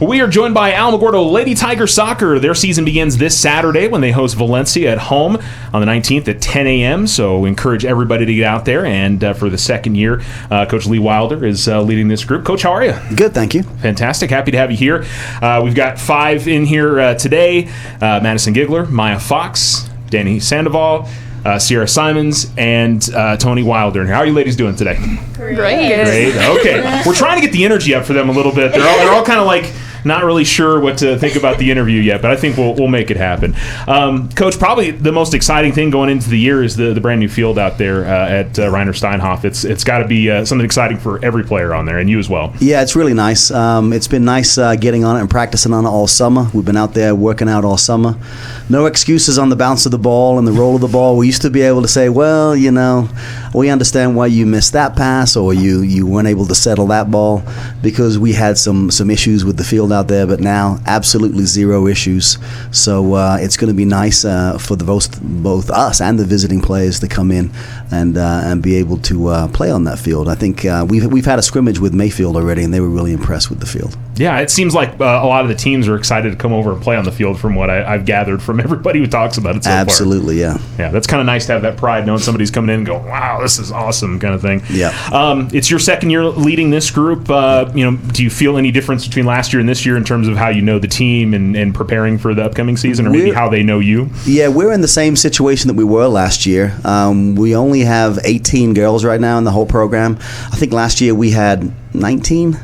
We are joined by Alamogordo Lady Tiger Soccer. Their season begins this Saturday when they host Valencia at home on the 19th at 10 a.m. So we encourage everybody to get out there. And for the second year, Coach Lee Wilder is leading this group. Coach, how are you? Good, thank you. Fantastic. Happy to have you here. We've got 5 in here today. Madison Gigler, Maya Fox, Dani Sandoval, Sierra Symons, and Toni Wilder. How are you ladies doing today? Great. Okay. We're trying to get the energy up for them a little bit. They're all kind of like not really sure what to think about the interview yet, but I think we'll make it happen. Coach, probably the most exciting thing going into the year is the brand new field out there at Reiner Steinhoff. It's got to be something exciting for every player on there, and you as well. Yeah, it's really nice. It's been nice getting on it and practicing on it all summer. We've been out there working out all summer. No excuses on the bounce of the ball and the roll of the ball. We used to be able to say, well, you know, we understand why you missed that pass or you weren't able to settle that ball because we had some issues with the field out there, but now absolutely zero issues. So it's going to be nice for both us and the visiting players to come in and be able to play on that field. I think we've had a scrimmage with Mayfield already, and they were really impressed with the field. Yeah, it seems like a lot of the teams are excited to come over and play on the field from what I've gathered from everybody who talks about it so far. Absolutely, yeah. Yeah, that's kind of nice to have that pride knowing somebody's coming in and going, wow, this is awesome kind of thing. Yeah. It's your second year leading this group. Do you feel any difference between last year and this year in terms of how you know the team and preparing for the upcoming season, or maybe how they know you? Yeah, we're in the same situation that we were last year. We only have 18 girls right now in the whole program. I think last year we had 19.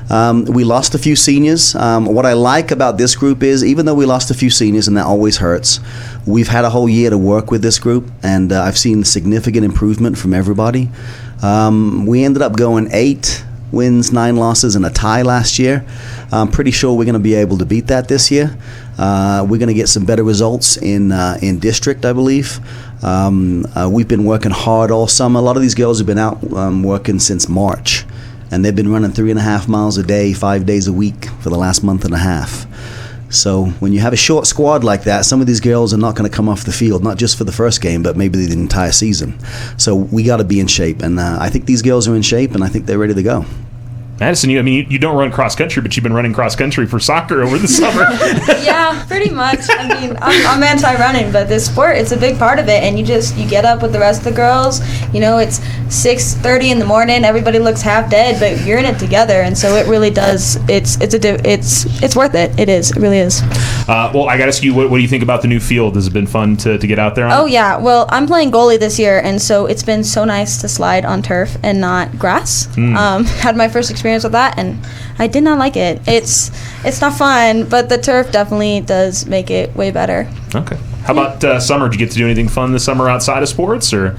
We lost a few seniors. What I like about this group is, even though we lost a few seniors, and that always hurts, we've had a whole year to work with this group, and I've seen significant improvement from everybody. We ended up going 8 wins, 9 losses, and a tie last year. I'm pretty sure we're going to be able to beat that this year. We're going to get some better results in district, I believe. We've been working hard all summer. A lot of these girls have been out working since March, and they've been running 3.5 miles a day, 5 days a week for the last month and a half. So when you have a short squad like that, some of these girls are not going to come off the field, not just for the first game, but maybe the entire season. So we got to be in shape, and I think these girls are in shape, and I think they're ready to go. Madison, you don't run cross country, but you've been running cross country for soccer over the summer. Yeah, pretty much. I mean, I'm anti-running, but this sport, it's a big part of it, and you get up with the rest of the girls. You know, it's 6:30 in the morning. Everybody looks half dead, but you're in it together, and so it really does. It's worth it. It is. It really is. Well, I got to ask you, what do you think about the new field? Has it been fun to get out there on? Oh yeah. Well, I'm playing goalie this year, and so it's been so nice to slide on turf and not grass. Had my first experience with that, and I did not like it. It's not fun, but the turf definitely does make it way better. Okay. How about summer? Did you get to do anything fun this summer outside of sports, or?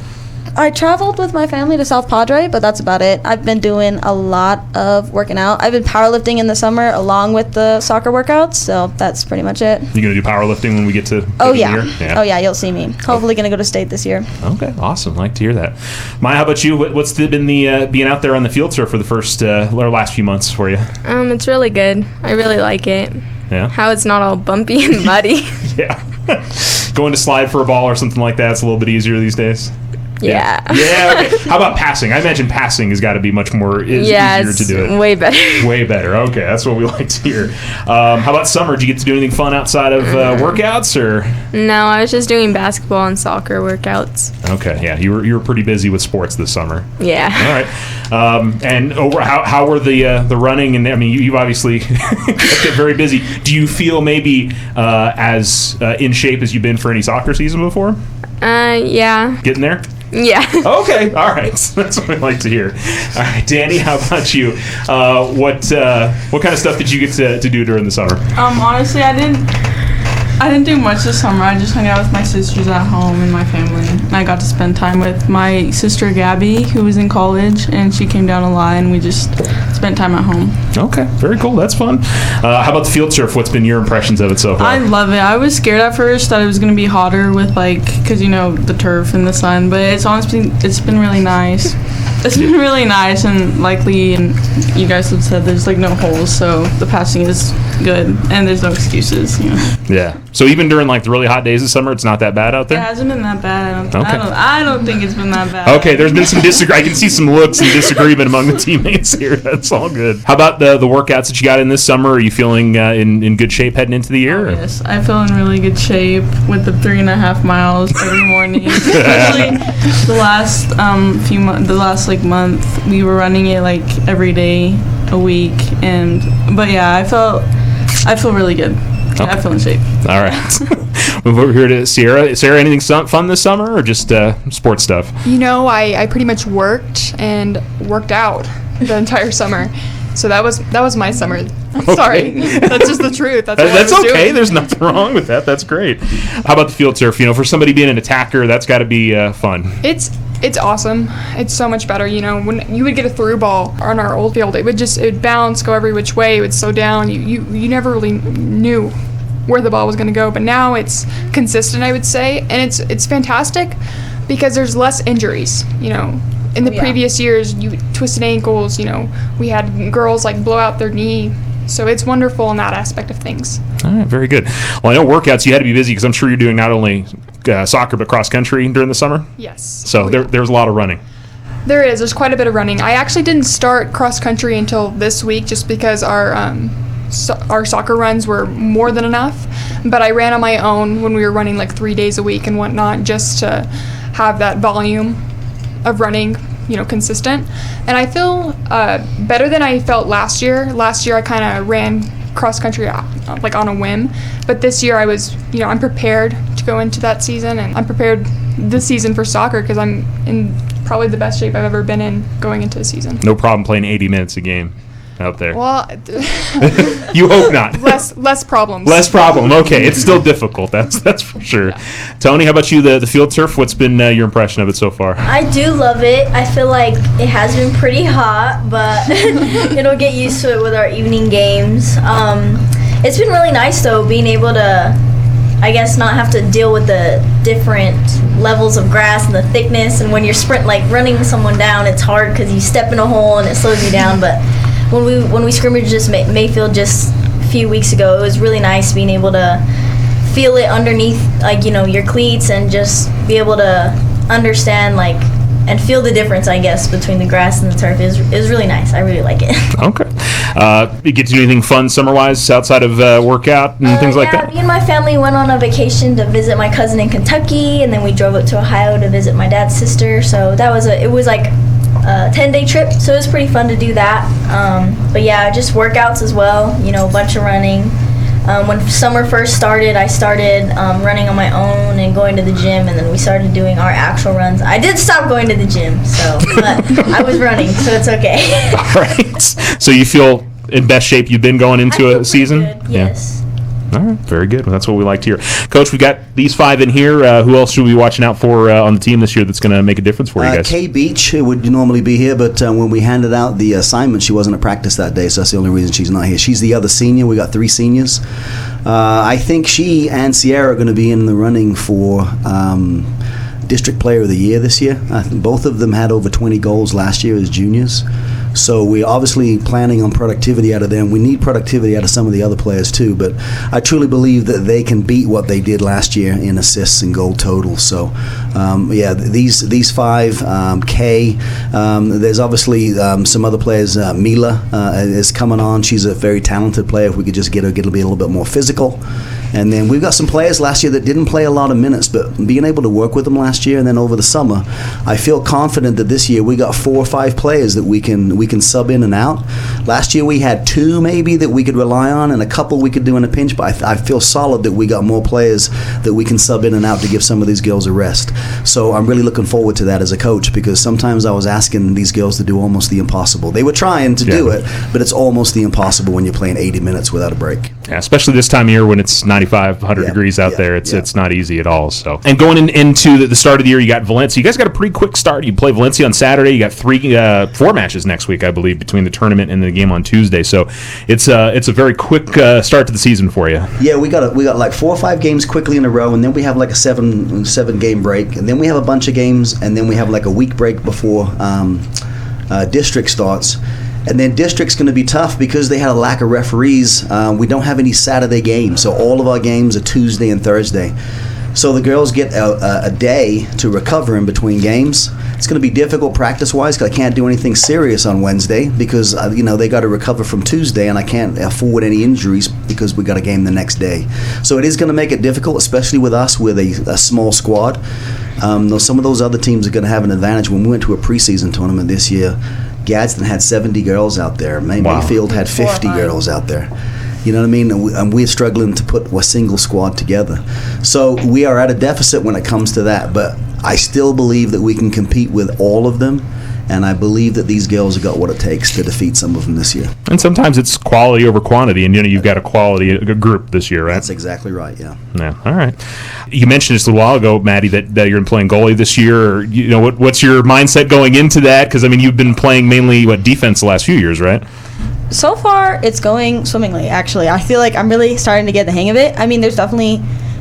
I traveled with my family to South Padre, but that's about it. I've been doing a lot of working out. I've been powerlifting in the summer along with the soccer workouts, so that's pretty much it. You going to do powerlifting when we get to Oh, yeah. Oh, yeah, you'll see me. Hopefully going to go to state this year. Okay, awesome. Like to hear that. Maya, how about you? What's been the being out there on the field turf for the first or last few months for you? It's really good. I really like it. Yeah. How it's not all bumpy and muddy. Yeah. Going to slide for a ball or something like that's a little bit easier these days. Yeah. Yeah. Okay. How about passing? I imagine passing has got to be much more easier to do it. Way better. Way better. Okay, that's what we like to hear. How about summer? Did you get to do anything fun outside of workouts, or? No, I was just doing basketball and soccer workouts. Okay. Yeah, you were pretty busy with sports this summer. Yeah. All right. And how were the running? And I mean, you've obviously kept it very busy. Do you feel maybe as in shape as you've been for any soccer season before? Yeah. Getting there? Yeah. Okay. All right. That's what I like to hear. All right, Dani, how about you? What kind of stuff did you get to do during the summer? Honestly, I didn't do much this summer. I just hung out with my sisters at home and my family. And I got to spend time with my sister Gabby, who was in college, and she came down a lot, and we just spent time at home. Okay, very cool. That's fun. How about the field turf? What's been your impressions of it so far? I love it. I was scared at first that it was going to be hotter with, because, the turf and the sun, but it's been really nice. It's been really nice, and likely, and you guys have said there's like no holes, so the passing is good, and there's no excuses. Yeah. So even during like the really hot days of summer, it's not that bad out there? It hasn't been that bad. Okay. I don't think it's been that bad. Okay, there's been some I can see some looks and disagreement among the teammates here. That's all good. How about the workouts that you got in this summer? Are you feeling in good shape heading into the year? Oh, yes, I feel in really good shape with the 3.5 miles every morning. Especially the last month, we were running it like every day, a week, but yeah, I feel really good. Okay. I feel in shape. All right. Move over here to Sierra. Sarah, anything fun this summer or just sports stuff? I pretty much worked out the entire summer. So that was my summer. Okay. Sorry. That's just the truth. That's okay. doing. There's nothing wrong with that. That's great. How about the field turf? For somebody being an attacker, that's got to be fun. It's awesome. It's so much better. When you would get a through ball on our old field, it would bounce, go every which way. It would slow down. You never really knew where the ball was going to go. But now it's consistent, I would say, and it's fantastic because there's less injuries. In the previous years, you twisted ankles. We had girls like blow out their knee. So it's wonderful in that aspect of things. All right, very good. Well, I know workouts, you had to be busy because I'm sure you're doing not only soccer but cross country during the summer. Yes. So there's a lot of running. There is. There's quite a bit of running. I actually didn't start cross country until this week just because our soccer runs were more than enough. But I ran on my own when we were running like 3 days a week and whatnot just to have that volume of running, consistent. And I feel better than I felt last year. Last year I kind of ran cross country like on a whim, but this year I was, I'm prepared to go into that season, and I'm prepared this season for soccer because I'm in probably the best shape I've ever been in going into the season. No problem playing 80 minutes a game out there. Well, you hope not. Less problems. Less problem. Okay, it's still difficult. That's for sure. Yeah. Toni, how about you? The field turf. What's been your impression of it so far? I do love it. I feel like it has been pretty hot, but it'll get used to it with our evening games. It's been really nice though, being able to, I guess, not have to deal with the different levels of grass and the thickness. And when you're running someone down, it's hard because you step in a hole and it slows you down. But when we scrimmaged just Mayfield just a few weeks ago, it was really nice being able to feel it underneath your cleats and just be able to understand and feel the difference, I guess, between the grass and the turf is really nice. I really like it. Okay. You get to do anything fun summer-wise outside of workout and things like that? Me and my family went on a vacation to visit my cousin in Kentucky, and then we drove up to Ohio to visit my dad's sister. So it was like a 10-day trip, so it was pretty fun to do that. But yeah, just workouts as well, a bunch of running. When summer first started, I started running on my own and going to the gym, and then we started doing our actual runs. I did stop going to the gym, but I was running, so it's okay. All right. So you feel in best shape you've been going into a season? Good, yes. All right, very good. Well, that's what we like to hear. Coach, we got these 5 in here. Who else should we be watching out for on the team this year that's going to make a difference for you guys? Kay Beach would normally be here, but when we handed out the assignment, she wasn't at practice that day, so that's the only reason she's not here. She's the other senior. We got 3 seniors. I think she and Sierra are going to be in the running for District Player of the Year this year. I think both of them had over 20 goals last year as juniors. So we're obviously planning on productivity out of them. We need productivity out of some of the other players too, but I truly believe that they can beat what they did last year in assists and goal totals. So, these 5, Kay, there's obviously some other players. Mila is coming on. She's a very talented player. If we could just get her to be a little bit more physical. And then we've got some players last year that didn't play a lot of minutes, but being able to work with them last year and then over the summer, I feel confident that this year we got 4 or 5 players that we can sub in and out. Last year we had 2 maybe that we could rely on and a couple we could do in a pinch, but I feel solid that we got more players that we can sub in and out to give some of these girls a rest. So I'm really looking forward to that as a coach, because sometimes I was asking these girls to do almost the impossible. They were trying to do it, but it's almost the impossible when you're playing 80 minutes without a break. Yeah, especially this time of year when it's 95, 100 degrees out there. It's not easy at all. So, and going into the start of the year, you got Valencia. You guys got a pretty quick start. You play Valencia on Saturday. You got 4 matches next week, I believe, between the tournament and the game on Tuesday. So it's a very quick start to the season for you. Yeah, we got like 4 or 5 games quickly in a row, and then we have like a 7 game break, and then we have a bunch of games, and then we have like a week break before district starts. And then district's going to be tough because they had a lack of referees. We don't have any Saturday games, so all of our games are Tuesday and Thursday. So the girls get a day to recover in between games. It's going to be difficult practice-wise because I can't do anything serious on Wednesday because they got to recover from Tuesday, and I can't afford any injuries because we got a game the next day. So it is going to make it difficult, especially with us with a small squad. Some of those other teams are going to have an advantage. When we went to a preseason tournament this year, Gadsden had 70 girls out there. Mayfield had 50 girls out there. You know what I mean? And we're struggling to put a single squad together. So we are at a deficit when it comes to that. But I still believe that we can compete with all of them. And I believe that these girls have got what it takes to defeat some of them this year. And sometimes it's quality over quantity. And, you've got a group this year, right? That's exactly right, yeah. Yeah, all right. You mentioned just a while ago, Maddie, that you're playing goalie this year. What's your mindset going into that? Because, you've been playing mainly, defense the last few years, right? So far, it's going swimmingly, actually. I feel like I'm really starting to get the hang of it. There's definitely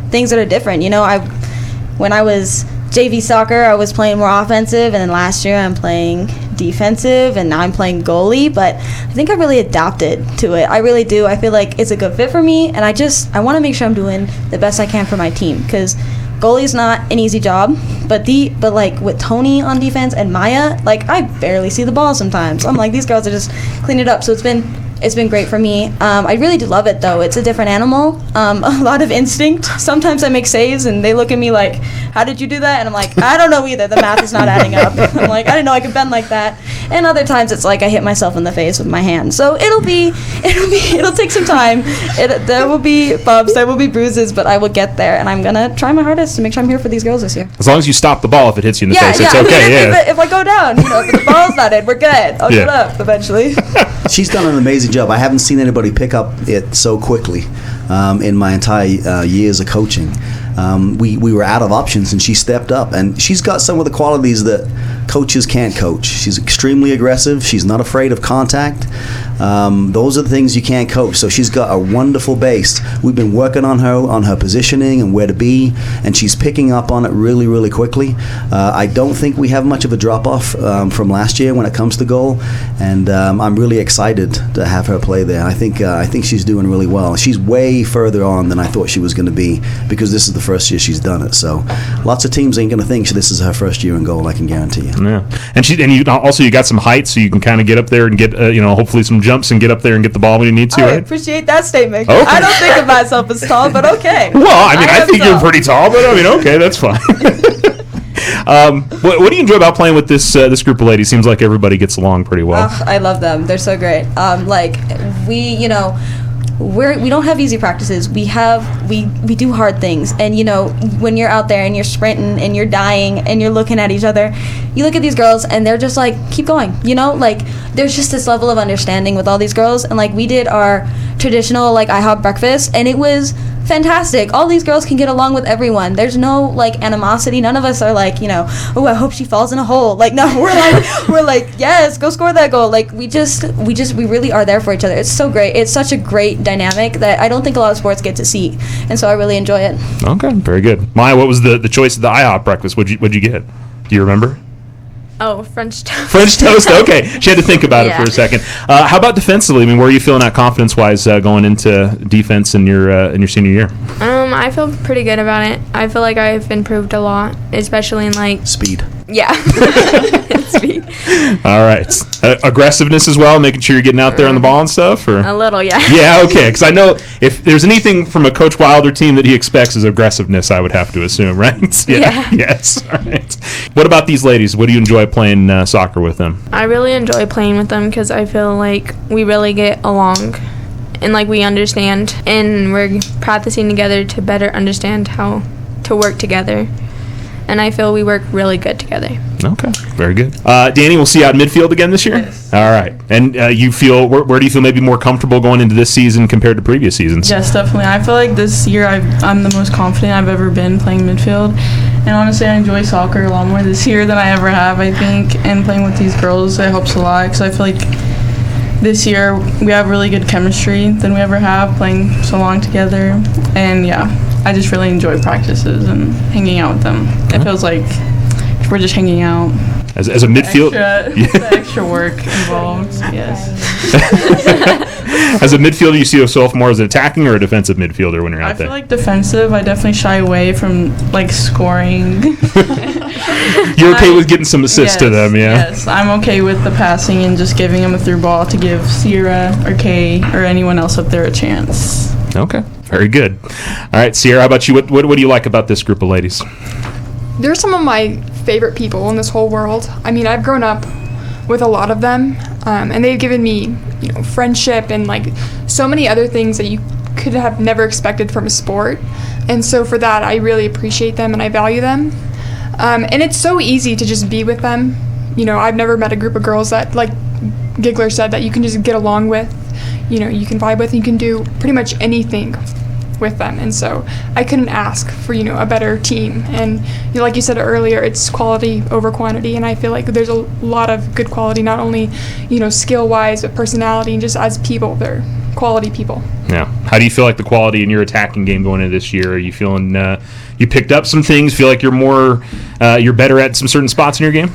things that are different. When I was JV soccer, I was playing more offensive, and then last year I'm playing defensive, and now I'm playing goalie, but I think I really adapted to it. I really do. I feel like it's a good fit for me, and I want to make sure I'm doing the best I can for my team, because goalie's not an easy job, but with Toni on defense and Maya, I barely see the ball sometimes. I'm like, these girls are just cleaning it up, so it's been great for me. I really do love it, though. It's a different animal, a lot of instinct. Sometimes I make saves, and they look at me like, how did you do that? And I'm like, I don't know either. The math is not adding up. I'm like, I didn't know I could bend like that. And other times it's like I hit myself in the face with my hand. So it'll take some time. There will be bumps, there will be bruises, but I will get there, and I'm going to try my hardest to make sure I'm here for these girls this year. As long as you stop the ball if it hits you in the face, it's okay. If I go down, if the ball's not in, we're good. I'll get up eventually. She's done an amazing job. I haven't seen anybody pick up it so quickly in my entire years of coaching. We were out of options, and she stepped up, and she's got some of the qualities that coaches can't coach. She's extremely aggressive. She's not afraid of contact. Those are the things you can't coach. So she's got a wonderful base. We've been working on her positioning and where to be, and she's picking up on it really, really quickly. I don't think we have much of a drop-off from last year when it comes to goal, and I'm really excited to have her play there. I think she's doing really well. She's way further on than I thought she was going to be because this is the first year she's done it. So lots of teams ain't going to think this is her first year in goal, I can guarantee you. Yeah, and you got some height, so you can kind of get up there and get hopefully some jumps and get up there and get the ball when you need to. I right? appreciate that statement. Okay. I don't think of myself as tall, but okay. Well, I think you're pretty tall, but okay, that's fine. What do you enjoy about playing with this group of ladies? Seems like everybody gets along pretty well. I love them. They're so great. We don't have easy practices. We do hard things, and when you're out there and you're sprinting and you're dying and you're looking at each other, you look at these girls and they're just like, keep going. There's just this level of understanding with all these girls, and we did our traditional IHOP breakfast, and it was fantastic. All these girls can get along with everyone. There's no animosity. None of us are oh, I hope she falls in a hole. No, we're like, yes, go score that goal. We really are there for each other. It's so great. It's such a great dynamic that I don't think a lot of sports get to see, and so I really enjoy it. Okay, very good. Maya, what was the choice of the IHOP breakfast? What'd you get? Do you remember? Oh, French toast. French toast. Okay, she had to think about it for a second. How about defensively? Where are you feeling at confidence-wise going into defense in your senior year? I feel pretty good about it. I feel like I've improved a lot, especially in speed. Yeah, speed. All right, aggressiveness as well, making sure you're getting out there on the ball and stuff. Or a little, yeah. Yeah, okay. Because I know if there's anything from a Coach Wilder team that he expects is aggressiveness, I would have to assume, right? Yeah. Yes. All right. What about these ladies? What do you enjoy playing soccer with them? I really enjoy playing with them because I feel like we really get along. And we understand, and we're practicing together to better understand how to work together. And I feel we work really good together. Okay, very good. Dani, we'll see you out in midfield again this year? Yes. All right. And you feel, where do you feel maybe more comfortable going into this season compared to previous seasons? Yes, definitely. I feel like this year I'm the most confident I've ever been playing midfield. And honestly, I enjoy soccer a lot more this year than I ever have, I think. And playing with these girls, it helps a lot because I feel like this year we have really good chemistry than we ever have, playing so long together. And I just really enjoy practices and hanging out with them. It feels like we're just hanging out. As a midfield, The extra work involved. Yes. As a midfielder, you see yourself more as an attacking or a defensive midfielder when you're out I there? feel like defensive. I definitely shy away from like scoring. You're okay with getting some assists to them, yeah? Yes, I'm okay with the passing and just giving them a through ball to give Sierra or Kay or anyone else up there a chance. Okay, very good. All right, Sierra, how about you? What do you like about this group of ladies? They're some of my favorite people in this whole world. I mean, I've grown up with a lot of them, and they've given me, friendship and like so many other things that you could have never expected from a sport. And so for that, I really appreciate them and I value them. And it's so easy to just be with them. I've never met a group of girls that, like Gigler said, that you can just get along with. You can vibe with, and you can do pretty much anything with them. And so I couldn't ask for, a better team. And like you said earlier, it's quality over quantity, and I feel like there's a lot of good quality, not only, skill-wise, but personality, and just as people, they're quality people. Yeah. How do you feel like the quality in your attacking game going into this year? Are you feeling you picked up some things, feel like you're better at some certain spots in your game?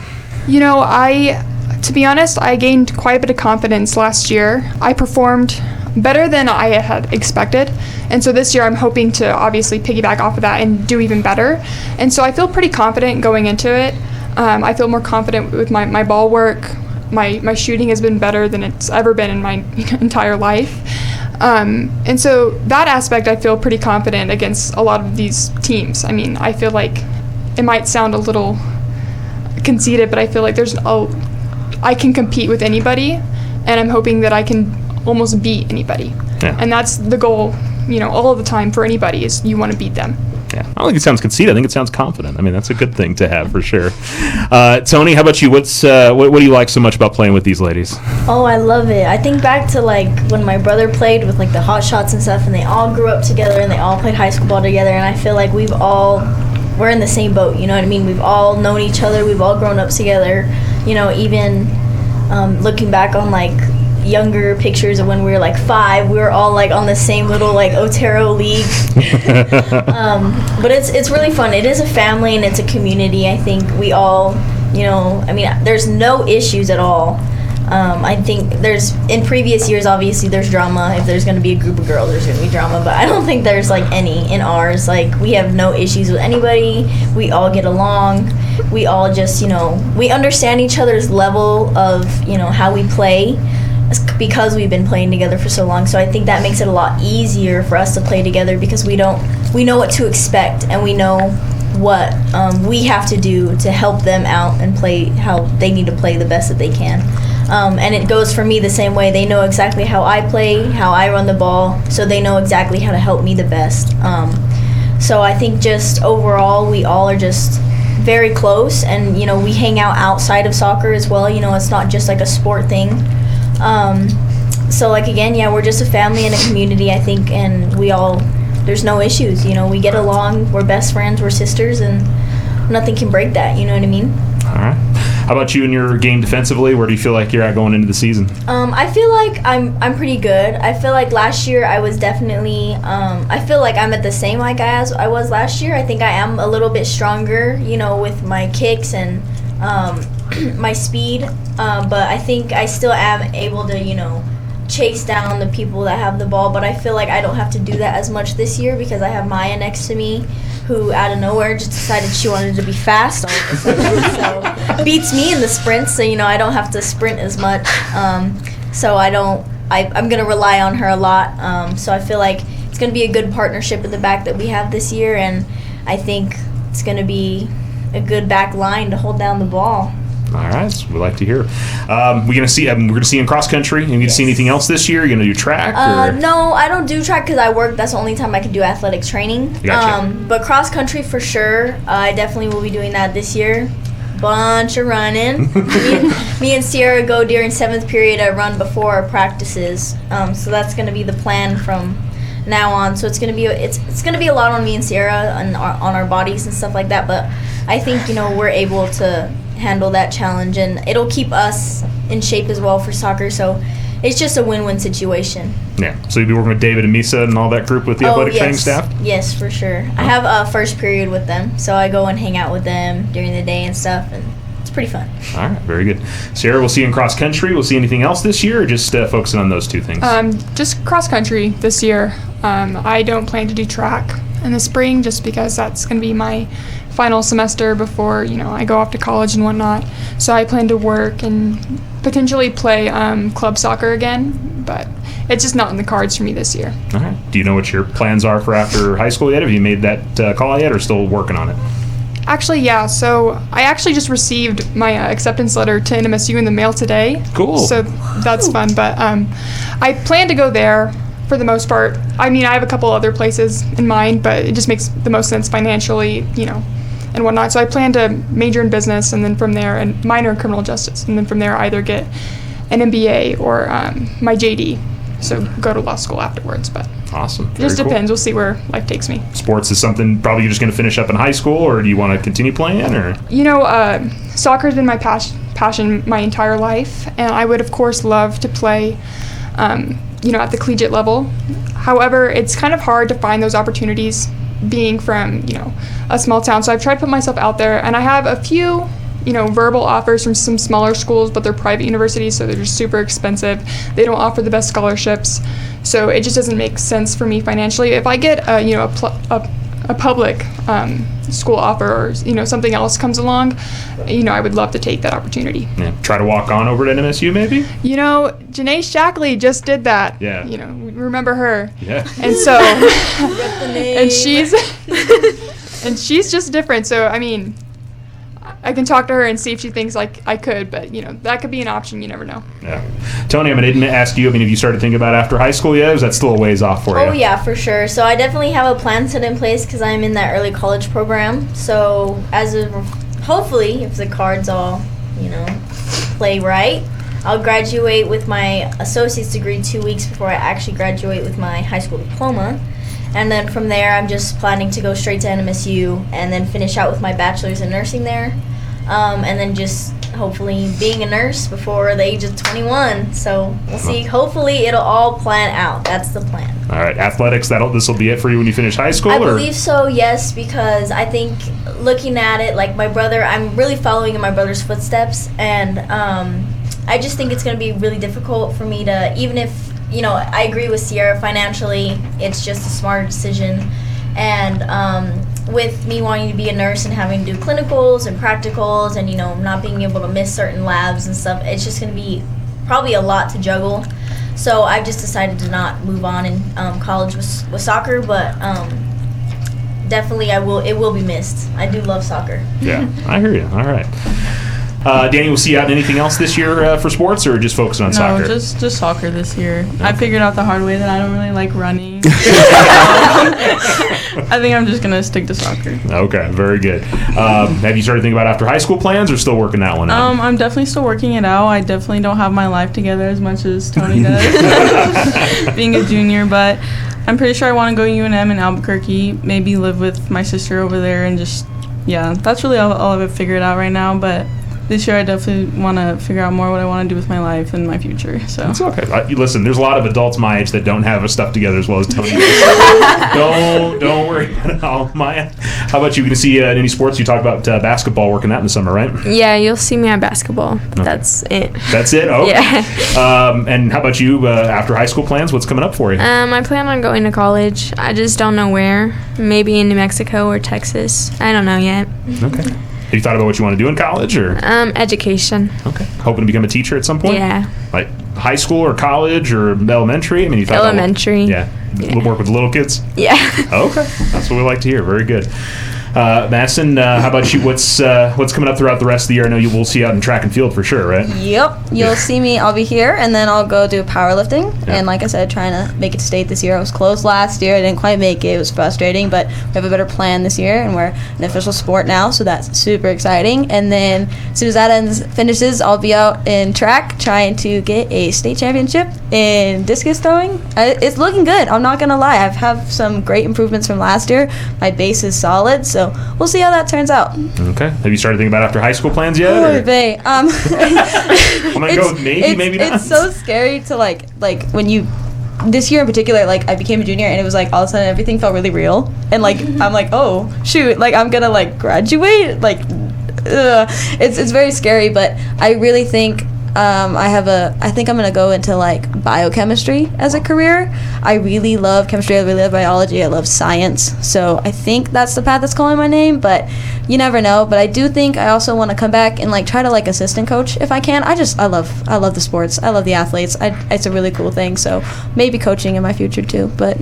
To be honest, I gained quite a bit of confidence last year. I performed better than I had expected, and so this year I'm hoping to obviously piggyback off of that and do even better. And so I feel pretty confident going into it. I feel more confident with my ball work. My shooting has been better than it's ever been in my entire life. And so that aspect I feel pretty confident against a lot of these teams. I mean, I feel like it might sound a little conceited, but I feel like I can compete with anybody, and I'm hoping that I can almost beat anybody. Yeah. And that's the goal, all of the time for anybody, is you want to beat them. Yeah. I don't think it sounds conceited. I think it sounds confident. I mean, that's a good thing to have for sure. Toni, how about you? What do you like so much about playing with these ladies? Oh, I love it. I think back to like when my brother played with like the Hot Shots and stuff, and they all grew up together and they all played high school ball together, and I feel like we're in the same boat, you know what I mean? We've all known each other, we've all grown up together, even looking back on like younger pictures of when we were like 5, we were all like on the same little like Otero league. But it's really fun. It is a family and it's a community. I think we all, there's no issues at all. I think in previous years, obviously there's drama. If there's going to be a group of girls, there's going to be drama, but I don't think there's like any in ours. Like, we have no issues with anybody. We all get along. We all just, we understand each other's level of, how we play, because we've been playing together for so long. So I think that makes it a lot easier for us to play together, because we know what to expect, and we know what we have to do to help them out and play how they need to play the best that they can. And it goes for me the same way. They know exactly how I play, how I run the ball, so they know exactly how to help me the best. So I think just overall, we all are just very close, and we hang out outside of soccer as well. It's not just like a sport thing. So like, again, we're just a family and a community, I think, and there's no issues. We get along, we're best friends, we're sisters, and nothing can break that, you know what I mean? All right. How about you in your game defensively? Where do you feel like you're at going into the season? I feel like I'm pretty good. I feel like last year I was definitely, I feel like I'm at the same like as I was last year. I think I am a little bit stronger, with my kicks and my speed, but I think I still am able to, chase down the people that have the ball, but I feel like I don't have to do that as much this year, because I have Maya next to me, who out of nowhere just decided she wanted to be fast all of a sudden, so beats me in the sprints, so I don't have to sprint as much, so I'm going to rely on her a lot, so I feel like it's going to be a good partnership in the back that we have this year, and I think it's going to be a good back line to hold down the ball. All right, so we'd like to hear. We're going to see you in cross country. You going to see anything else this year? You going to do track? No, I don't do track because I work. That's the only time I can do athletics training. Gotcha. But cross country for sure. I definitely will be doing that this year. Bunch of running. me and Sierra go during 7th period. I run before our practices. So that's going to be the plan from now on. So it's going to be a lot on me and Sierra and on our bodies and stuff like that. But I think we're able to handle that challenge, and it'll keep us in shape as well for soccer. So it's just a win-win situation. Yeah. So you'll be working with David and Misa and all that group with the athletic training staff? Yes, for sure. I have a first period with them, so I go and hang out with them during the day and stuff, and it's pretty fun. All right, very good. Sarah, we'll see you in cross country. We'll see anything else this year, or just focusing on those two things? Just cross country this year. I don't plan to do track in the spring just because that's going to be my final semester before, I go off to college and whatnot. So I plan to work and potentially play club soccer again, but it's just not in the cards for me this year. All right. Do you know what your plans are for after high school yet? Have you made that call yet, or still working on it? Actually, yeah. So I actually just received my acceptance letter to NMSU in the mail today. Cool. So that's fun. But I plan to go there for the most part. I mean, I have a couple other places in mind, but it just makes the most sense financially, and whatnot. So I plan to major in business, and then from there, and minor in criminal justice, and then from there either get an MBA or my JD. So go to law school afterwards. But awesome. It just depends. We'll see where life takes me. Sports is something probably you're just going to finish up in high school, or do you want to continue playing? Or Soccer's been my passion my entire life, and I would of course love to play at the collegiate level. However, it's kind of hard to find those opportunities being from a small town. So I've tried to put myself out there, and I have a few verbal offers from some smaller schools, but they're private universities, so they're just super expensive. They don't offer the best scholarships, so it just doesn't make sense for me financially. If I get a public school offer, or something else comes along, I would love to take that opportunity. Yeah. Try to walk on over to NMSU maybe? Janae Shackley just did that. Yeah. Remember her. Yeah. And so and she's just different. So I mean, I can talk to her and see if she thinks like I could, but that could be an option. You never know. Yeah. Toni, I didn't ask you. Have you started thinking about after high school yet? Or is that still a ways off for you? Oh yeah, for sure. So I definitely have a plan set in place because I'm in that early college program. So hopefully, if the cards all play right, I'll graduate with my associate's degree 2 weeks before I actually graduate with my high school diploma. And then from there, I'm just planning to go straight to NMSU and then finish out with my bachelor's in nursing there. And then just hopefully being a nurse before the age of 21. So we'll see. Hopefully it'll all plan out. That's the plan. All right. Athletics, this will be it for you when you finish high school? I believe so, yes, because I think looking at it, like my brother, I'm really following in my brother's footsteps. And I just think it's going to be really difficult for me to, even if, I agree with Sierra financially, it's just a smart decision. And with me wanting to be a nurse and having to do clinicals and practicals and, not being able to miss certain labs and stuff, it's just going to be probably a lot to juggle. So I've just decided to not move on in college with soccer, but definitely it will be missed. I do love soccer. Yeah, I hear you. All right. Dani, we'll see you out in anything else this year for sports, or just focusing on soccer? No, just soccer this year. Okay. I figured out the hard way that I don't really like running. I think I'm just going to stick to soccer. Okay, very good. Have you started thinking about after high school plans, or still working that one out? I'm definitely still working it out. I definitely don't have my life together as much as Toni does, being a junior, but I'm pretty sure I want to go to UNM in Albuquerque, maybe live with my sister over there, and that's really all I've figured out right now, but this year I definitely want to figure out more what I want to do with my life and my future. So it's okay. Listen, there's a lot of adults my age that don't have stuff together as well as Toni. Don't worry about all Maya. How about you? Going to see any sports? You talked about basketball, working that in the summer, right? Yeah, you'll see me at basketball. Okay. That's it. That's it? Oh. Yeah. And how about you? After high school plans, what's coming up for you? I plan on going to college. I just don't know where. Maybe in New Mexico or Texas. I don't know yet. Okay. Have you thought about what you want to do in college, or? Education. Okay. Hoping to become a teacher at some point? Yeah. Like high school or college or elementary? You thought elementary. Yeah. Work with the little kids? Yeah. Okay. That's what we like to hear. Very good. Madison, how about you? What's coming up throughout the rest of the year? I know we'll see you out in track and field for sure, right? Yep. You'll see me. I'll be here, and then I'll go do powerlifting. Yeah. And like I said, trying to make it to state this year. I was close last year. I didn't quite make it. It was frustrating, but we have a better plan this year, and we're an official sport now, so that's super exciting. And then as soon as that finishes, I'll be out in track trying to get a state championship in discus throwing. It's looking good. I'm not going to lie. I have some great improvements from last year. My base is solid, so So we'll see how that turns out. Okay. Have you started thinking about after high school plans yet? Oh, or? babe. I'm gonna go with maybe not. It's so scary to like when you. This year in particular, like I became a junior, and it was like all of a sudden everything felt really real, and like I'm like, oh shoot, like I'm gonna like graduate, like it's very scary, but I really think I think I'm gonna go into like biochemistry as a career. I really love chemistry, I really love biology, I love science, so I think that's the path that's calling my name, but you never know. But I do think I also want to come back and like try to like assistant coach if I can. I love the sports, I love the athletes, it's a really cool thing, so maybe coaching in my future too, but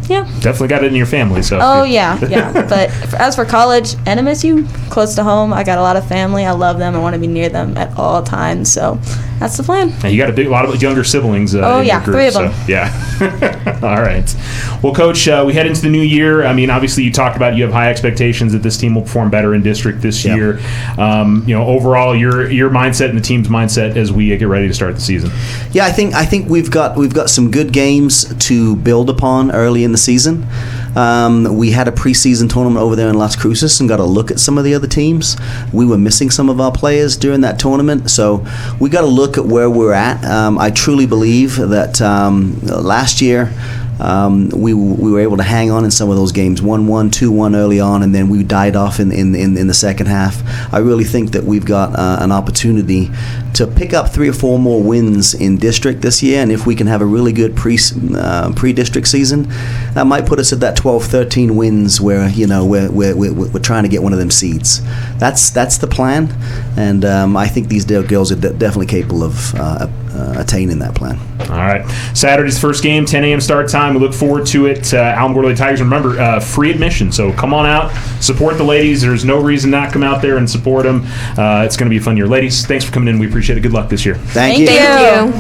yeah. Definitely got it in your family, so. Oh, yeah. But as for college and MSU, close to home, I got a lot of family. I love them. I want to be near them at all times. So that's the plan. And you got a lot of younger siblings in your group. 3 of them. So, yeah. All right. Well, Coach, we head into the new year. I mean, obviously you talked about you have high expectations that this team will perform better in district this year. Overall, your mindset and the team's mindset as we get ready to start the season. Yeah, I think we've got some good games to build upon early in the season. We had a preseason tournament over there in Las Cruces and got a look at some of the other teams. We were missing some of our players during that tournament, so we got to look at where we're at. I truly believe that last year we were able to hang on in some of those games, 1-1, 2-1 early on, and then we died off in the second half. I really think that we've got an opportunity to pick up 3 or 4 more wins in district this year, and if we can have a really good pre-district season, that might put us at that 12-13 wins where we're trying to get one of them seeds. That's the plan, and I think these girls are definitely capable of attaining that plan. All right. Saturday's first game, 10 a.m. start time. We look forward to it. Alamogordo Tigers, remember, free admission. So come on out, support the ladies. There's no reason not to come out there and support them. It's going to be a fun year. Ladies, thanks for coming in. We appreciate it. Good luck this year. Thank you. Thank you.